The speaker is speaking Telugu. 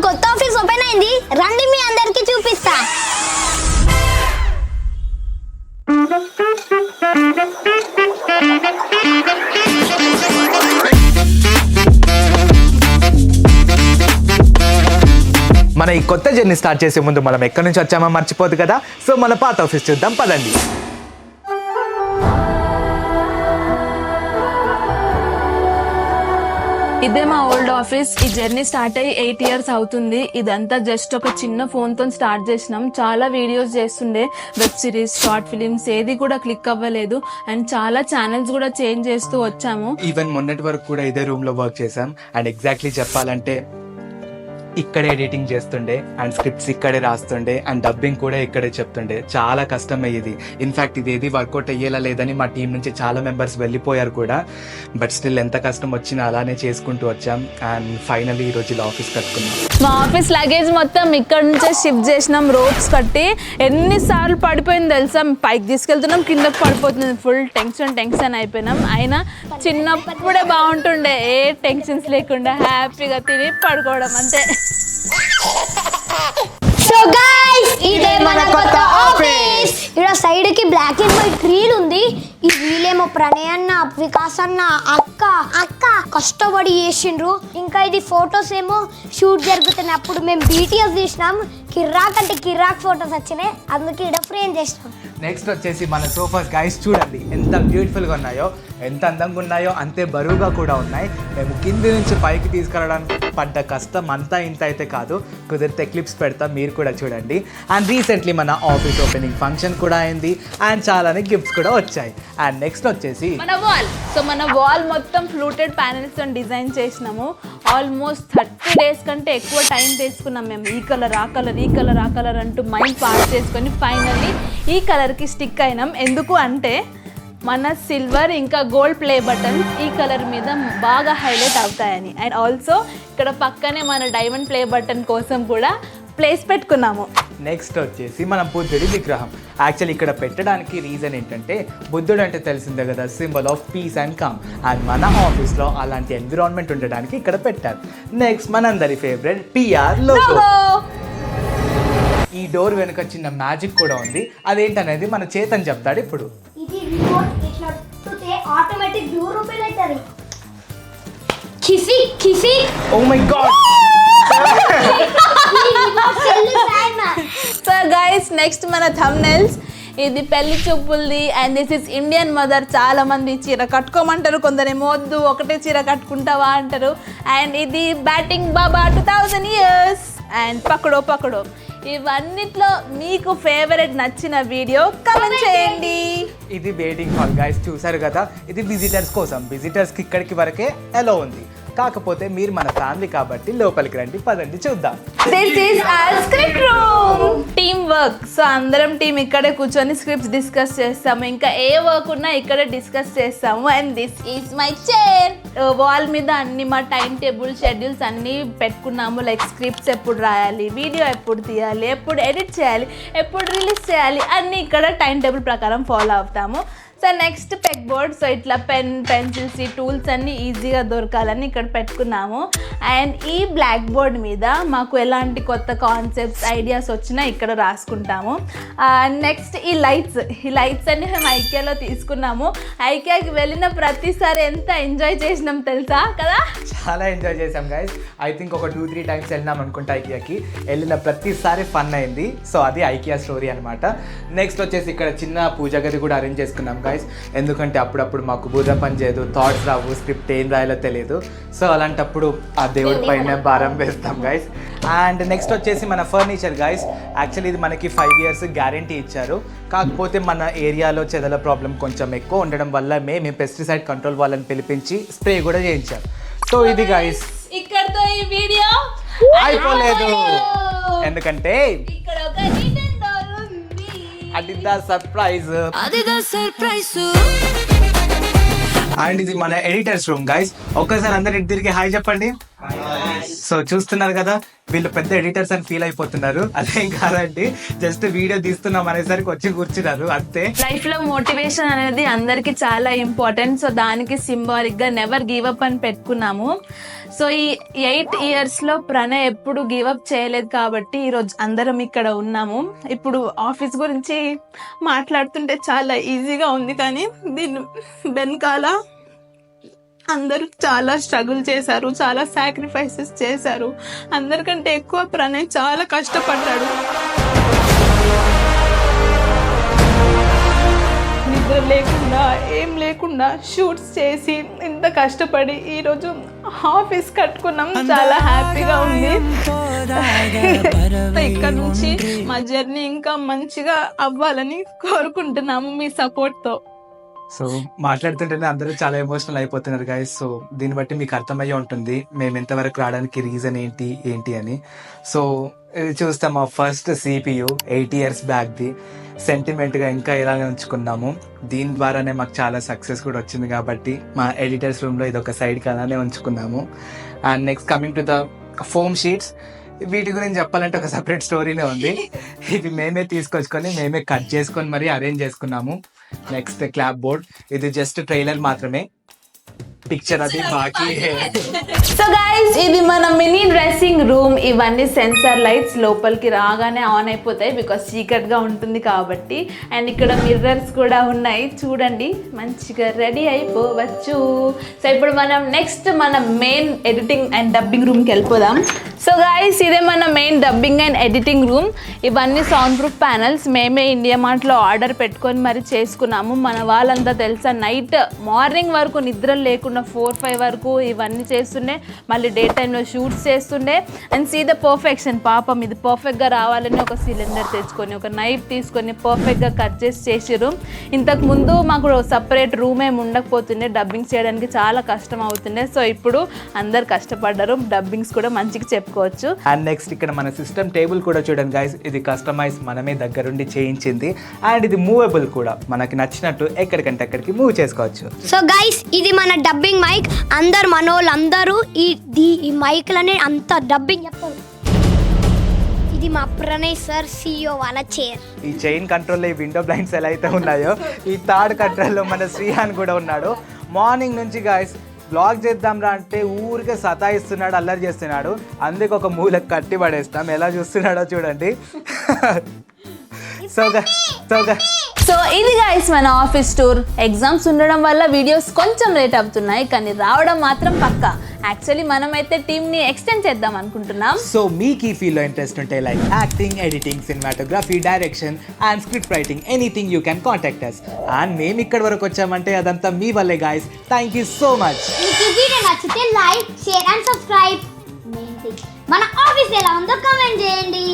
కొత్త ఆఫీస్ ఓపెన్ అయింది, రండి మీ అందరికి చూపిస్తా. మన ఈ కొత్త జర్నీ స్టార్ట్ చేసే ముందు మనం ఎక్కడి నుంచి వచ్చామో మర్చిపోదు కదా. సో మన పాత ఆఫీస్ చూద్దాం పదండి. ఇదే మా ఓల్డ్ ఆఫీస్. ఈ జర్నీ స్టార్ట్ అయ్యి 8 years అవుతుంది. ఇదంతా జస్ట్ ఒక చిన్న ఫోన్ తో స్టార్ట్ చేసినాం. చాలా వీడియోస్ చేస్తుండే, వెబ్ సిరీస్, షార్ట్ ఫిలిమ్స్, ఏది కూడా క్లిక్ అవ్వలేదు. అండ్ చాలా ఛానల్స్ కూడా చేంజ్ చేస్తూ వచ్చాము. ఈవెన్ మొన్నటి వరకు కూడా ఇదే రూమ్ లో వర్క్ చేసాం. అండ్ ఎగ్జాక్ట్లీ చెప్పాలంటే ఇక్కడే ఎడిటింగ్ చేస్తుండే, అండ్ స్క్రిప్ట్స్ ఇక్కడే రాస్తుండే, అండ్ డబ్బింగ్ కూడా ఇక్కడే చెప్తుండే. చాలా కష్టం అయ్యేది. ఇన్ఫాక్ట్ ఇది ఏది వర్కౌట్ అయ్యేలా లేదని మా టీం నుంచి చాలా మెంబర్స్ వెళ్ళిపోయారు కూడా. బట్ స్టిల్ ఎంత కష్టం వచ్చినా అలానే చేసుకుంటూ వచ్చాం. అండ్ ఫైనల్లీ ఈ రోజు ఇలా ఆఫీస్ కట్టుకున్నాం. మా ఆఫీస్ లగేజ్ మొత్తం ఇక్కడ నుంచే షిఫ్ట్ చేసినాం రోప్స్ కట్టి. ఎన్నిసార్లు పడిపోయింది తెలుసా, పైకి తీసుకెళ్తున్నాం కిందకి పడిపోతుంది. ఫుల్ టెన్షన్ అయిపోయినాం. అయినా చిన్నప్పుడే బాగుంటుండే, ఏ టెన్షన్స్ లేకుండా హ్యాపీగా తిని పడుకోవడం అంతే. సో గైస్, ఇదే మన కొత్త ఆఫీస్. ఇక్కడ సైడ్ కి బ్లాక్ అండ్ వైట్ రీల్ ఉంది. ఈ రీల్ ఏమో ప్రణయ్ అన్న, వికాస్ అన్న, అక్క కష్టపడి చేసిండ్రు. ఇంకా ఇది ఫొటోస్ ఏమో షూట్ జరుగుతున్నప్పుడు మేము BTS తీసినాం. కిర్రాక్ అంటే కిర్రాక్ ఫొటోస్ వచ్చినాయి, అందుకే ఇక్కడ ఫ్రేమ్ చేసినాం. నెక్స్ట్ వచ్చేసి మన సోఫాస్ గైస్, చూడండి ఎంత బ్యూటిఫుల్గా ఉన్నాయో, ఎంత అందంగా ఉన్నాయో, అంతే బరువుగా కూడా ఉన్నాయి. మేము కింది నుంచి పైకి తీసుకెళ్ళడానికి పడ్డ కష్టం అంతా ఇంత అయితే కాదు. కుదిరితే క్లిప్స్ పెడతా, మీరు కూడా చూడండి. అండ్ రీసెంట్లీ మన ఆఫీస్ ఓపెనింగ్ ఫంక్షన్ కూడా అయింది. అండ్ చాలానే గిఫ్ట్స్ కూడా వచ్చాయి. అండ్ నెక్స్ట్ వచ్చేసి మన వాల్ మొత్తం ఫ్లూటెడ్ ప్యానెల్స్ తో డిజైన్ చేసినాము. ఆల్మోస్ట్ 30 days కంటే ఎక్కువ టైం తీసుకున్నాం మేము. ఈ కలర్ ఆ కలర్ అంటూ మైండ్ పాస్ చేసుకొని ఫైనల్లీ ఈ కలర్కి స్టిక్ అయినాం. ఎందుకు అంటే మన సిల్వర్ ఇంకా గోల్డ్ ప్లే బటన్స్ ఈ కలర్ మీద బాగా హైలైట్ అవుతాయని. అండ్ ఆల్సో ఇక్కడ పక్కనే మన డైమండ్ ప్లే బటన్ కోసం కూడా ప్లేస్ పెట్టుకున్నాము. నెక్స్ట్ వచ్చేసి మన బుద్ధుడి విగ్రహం. యాక్చువల్లీ ఇక్కడ పెట్టడానికి రీజన్ ఏంటంటే, బుద్ధుడు అంటే తెలిసిందే కదా, symbol of piece and calm. And మన ఆఫీస్లో అలాంటి ఎన్విరాన్మెంట్ ఉండడానికి ఇక్కడ పెట్టారు. నెక్స్ట్ మనందరి ఫేవరెట్ PR లోగో. ఈ డోర్ వెనుక చిన్న మ్యాజిక్ కూడా ఉంది. అదేంటనేది మన చేతన్ చెప్తాడు ఇప్పుడు. ఇది రిమోట్ ఇట్లా నొక్కితే ఆటోమేటిక్ డోర్ ఓపెన్ అవుతది. కిసి oh my God. So guys, next మన థంబ్నెయిల్స్. ఇది పెళ్లి చూపుల్ది. And this is Indian mother. చాలా మంది చీర కట్టుకోమంటారు, కొందరేమో వద్దు ఒకటే చీర కట్టుకుంటావా అంటారు. అండ్ ఇది బ్యాటింగ్ బాబా 2000 years. అండ్ పకడో ఇవన్నిట్లో మీకు ఫేవరెట్ నచ్చిన వీడియో కామెంట్ చేయండి. ఇది వెయిటింగ్ హాల్ గైస్, చూసారు కదా. ఇది విజిటర్స్ కోసం. విజిటర్స్కి ఇక్కడికి వరకే అలో ఉంది. కాకపోతే మీరు మన ఫ్యామిలీ కాబట్టి లోపలికి రండి, పదండి చూద్దాం. This is our script room. Team work. So అందరం టీం ఇక్కడే కూర్చొని స్క్రిప్ట్స్ డిస్కస్ చేస్తాము. ఇంకా ఏ వర్క్ ఉన్నా ఇక్కడే డిస్కస్ చేస్తాము. And this is my chair. Wall మీద అన్ని మా టైం టేబుల్, షెడ్యూల్స్ అన్నీ పెట్టుకున్నాము. లైక్ స్క్రిప్ట్స్ ఎప్పుడు రాయాలి, వీడియో ఎప్పుడు తీయాలి, ఎప్పుడు ఎడిట్ చేయాలి, ఎప్పుడు రిలీజ్ చేయాలి, అన్నీ ఇక్కడ టైం టేబుల్ ప్రకారం ఫాలో అవుతాము. So next peg board. So ఇట్లా పెన్సిల్స్, ఈ టూల్స్ అన్నీ ఈజీగా దొరకాలని ఇక్కడ పెట్టుకున్నాము. అండ్ ఈ బ్లాక్ బోర్డ్ మీద మాకు ఎలాంటి కొత్త కాన్సెప్ట్స్, ఐడియాస్ వచ్చినా ఇక్కడ రాసుకుంటాము. నెక్స్ట్ ఈ లైట్స్ అన్ని మేము ఐకియాలో తీసుకున్నాము. ఐకియాకి వెళ్ళిన ప్రతిసారి ఎంత ఎంజాయ్ చేసినాం తెలుసా కదా. చాలా ఎంజాయ్ చేసాం గైస్. ఐ థింక్ ఒక 2-3 times వెళ్ళినాం అనుకుంటా ఐకియాకి. వెళ్ళిన ప్రతిసారి ఫన్ అయింది. సో అది ఐకియా స్టోరీ అనమాట. నెక్స్ట్ వచ్చేసి ఇక్కడ చిన్న పూజ గది కూడా అరేంజ్ చేసుకున్నాం గైస్. ఎందుకంటే అప్పుడప్పుడు మాకు బుధ పని చేయదు, థాట్స్ రావు, స్క్రిప్ట్ ఏం రాయాలో తెలియదు. సో అలాంటప్పుడు ఆ దేవుడి పైన భారం వేస్తాం గైస్. అండ్ నెక్స్ట్ వచ్చేసి మన ఫర్నిచర్ గైస్. యాక్చువల్లీ ఇది మనకి 5 years గ్యారంటీ ఇచ్చారు. కాకపోతే మన ఏరియాలో చెదల ప్రాబ్లం కొంచెం ఎక్కువ ఉండడం వల్ల మేము పెస్టిసైడ్ కంట్రోల్ వాళ్ళని పిలిపించి స్ప్రే కూడా చేయించాం. సో ఇది గైస్, ఇక్కడతో ఈ వీడియో అయిపోలేదు. ఎందుకంటే ఇక్కడ ఒక రిటర్న్ డోర్ ఉంది. అదిదా సర్ప్రైజ్. అండ్ ఇది మన ఎడిటర్స్ రూమ్ గైస్. ఒక్కసారి అందరు తిరిగి హాయ్ చెప్పండి. సో చూస్తున్నారు కదా, వీళ్ళు పెద్ద ఎడిటర్స్ అని ఫీల్ అయిపోతున్నారు. అదేం కాదండి, జస్ట్ వీడియో తీస్తున్నాం అనేసరికి వచ్చి కూర్చున్నారు అంతే. లైఫ్ లో మోటివేషన్ అనేది అందరికి చాలా ఇంపార్టెంట్. సో దానికి సింబాలిక్ గా నెవర్ గివ్ అప్ అని పెట్టుకున్నాము. సో ఈ 8 years లో ప్రణయ్ ఎప్పుడు గివ్ అప్ చేయలేదు కాబట్టి ఈరోజు అందరం ఇక్కడ ఉన్నాము. ఇప్పుడు ఆఫీస్ గురించి మాట్లాడుతుంటే చాలా ఈజీగా ఉంది, కానీ దీని వెనకాల అందరూ చాలా స్ట్రగుల్ చేశారు, చాలా సాక్రిఫైసెస్ చేశారు. అందరికంటే ఎక్కువ ప్రణయ్ చాలా కష్టపడ్డాడు. నిద్ర లేకుండా ఏం లేకుండా షూట్స్ చేసి ఇంత కష్టపడి ఈరోజు ఆఫీస్ కట్టుకున్నాం. చాలా హ్యాపీగా ఉంది. ఇక్కడ నుంచి మా జర్నీ ఇంకా మంచిగా అవ్వాలని కోరుకుంటున్నాము మీ సపోర్ట్తో. సో మాట్లాడుతుంటేనే అందరూ చాలా ఎమోషనల్ అయిపోతున్నారు గైస్. సో దీన్ని బట్టి మీకు అర్థమయ్యే ఉంటుంది మేము ఎంతవరకు రావడానికి రీజన్ ఏంటి అని. సో ఇది చూస్తాం, మా ఫస్ట్ CPU 8 years బ్యాక్ది సెంటిమెంట్గా ఇంకా ఇలానే ఉంచుకున్నాము. దీని ద్వారానే మాకు చాలా సక్సెస్ కూడా వచ్చింది కాబట్టి మా ఎడిటర్స్ రూమ్లో ఇది ఒక సైడ్కి అలానే ఉంచుకున్నాము. And next coming to the foam sheets, వీటి గురించి చెప్పాలంటే ఒక సపరేట్ స్టోరీనే ఉంది. ఇవి మేమే తీసుకొచ్చుకొని మేమే కట్ చేసుకొని మరీ అరేంజ్ చేసుకున్నాము. నెక్స్ట్ క్లాప్ బోర్డ్, ఇది జస్ట్ ట్రైలర్ మాత్రమే, పిక్చర్ అది బాకీ. సో గైస్, ఇది మన మినీ డ్రెస్సింగ్ రూమ్. ఇవన్నీ సెన్సార్ లైట్స్ లోపలికి రాగానే ఆన్ అయిపోతాయి, బికాస్ చీకట్ గా ఉంటుంది కాబట్టి. అండ్ ఇక్కడ మిర్రర్స్ కూడా ఉన్నాయి, చూడండి, మంచిగా రెడీ అయిపోవచ్చు. సో ఇప్పుడు మనం నెక్స్ట్ మన మెయిన్ ఎడిటింగ్ అండ్ డబ్బింగ్ రూమ్కి వెళ్ళిపోదాం. సో గైస్, ఇదే మన main dubbing and editing room. ఇవన్నీ సౌండ్ ప్రూఫ్ ప్యానల్స్ మేమే ఇండియా మార్ట్లో ఆర్డర్ పెట్టుకొని మరి చేసుకున్నాము. మన వాళ్ళంతా తెలుసా, నైట్ మార్నింగ్ వరకు నిద్ర లేకుండా 4-5 వరకు ఇవన్నీ చేస్తుండే, మళ్ళీ డే టైంలో షూట్స్ చేస్తుండే. And see the perfection. పాపం ఇది పర్ఫెక్ట్గా రావాలని ఒక సిలిండర్ తెచ్చుకొని ఒక నైఫ్ తీసుకొని పర్ఫెక్ట్గా కట్ చేసిరు. ఇంతకు ముందు మాకు సపరేట్ రూమ్ ఏమి ఉండకపోతుండే, డబ్బింగ్స్ చేయడానికి చాలా కష్టం అవుతుండే. సో ఇప్పుడు అందరు కష్టపడ్డారు, డబ్బింగ్స్ కూడా మంచిగా చెప్పుకోవచ్చు. అండ్ నెక్స్ట్ ఇక్కడ మన సిస్టమ్ టేబుల్ కూడా చూడండి గైస్, ఇది కస్టమైజ్ మనమే దగ్గరుండి చేయించింది. అండ్ ఇది మూవబుల్ కూడా, మనకి నచ్చినట్టు ఎక్కడికంటే అక్కడికి మూవ్ చేసుకోవచ్చు. సో గైస్, ఇది మన డబ్బింగ్ మైక్. అందరు మనోళ్ళందరూ ఈ మైక్లనే అంత డబ్బింగ్ చెప్పారు. ఇది మా ప్రణయ్ సార్ CEO వాళ్ళ చైర్. ఈ చైన్ కంట్రోల్లో ఈ విండో బ్లైండ్స్ ఎలా అయితే ఉన్నాయో, ఈ థర్డ్ కంట్రోల్లో మన శ్రీహాన్ కూడా ఉన్నాడు. మార్నింగ్ నుంచి గైస్ బ్లాగ్ చేద్దాంరా అంటే ఊరికే సతాయిస్తున్నాడు, అల్లరి చేస్తున్నాడు. అందుకే ఒక మూలకు కట్టి పడేస్తాం, ఎలా చూస్తున్నాడో చూడండి. సో ఇది గైస్ మన ఆఫీస్ టూర్. ఎగ్జామ్స్ ఉండడం వల్ల వీడియోస్ కొంచెం లేట్ అవుతున్నాయి, కానీ రావడం మాత్రం పక్కా. యాక్చువల్లీ మనమైతే టీమ్ని ఎక్స్టెండ్ చేద్దాం అనుకుంటున్నాం. సో మీకు ఈ ఫీల్డ్లో ఇంట్రెస్ట్ ఉంటే like acting, editing, cinematography, direction and script writing, anything you can contact us. And మేము ఇక్కడ వరకు వచ్చామంటే అదంతా మీ వల్లే guys. Thank you so much. మీకు ఈ వీడియో నచ్చితే లైక్, షేర్ అండ్ సబ్స్క్రైబ్. మన ఆఫీస్ ఎలా ఉందో కామెంట్ చేయండి.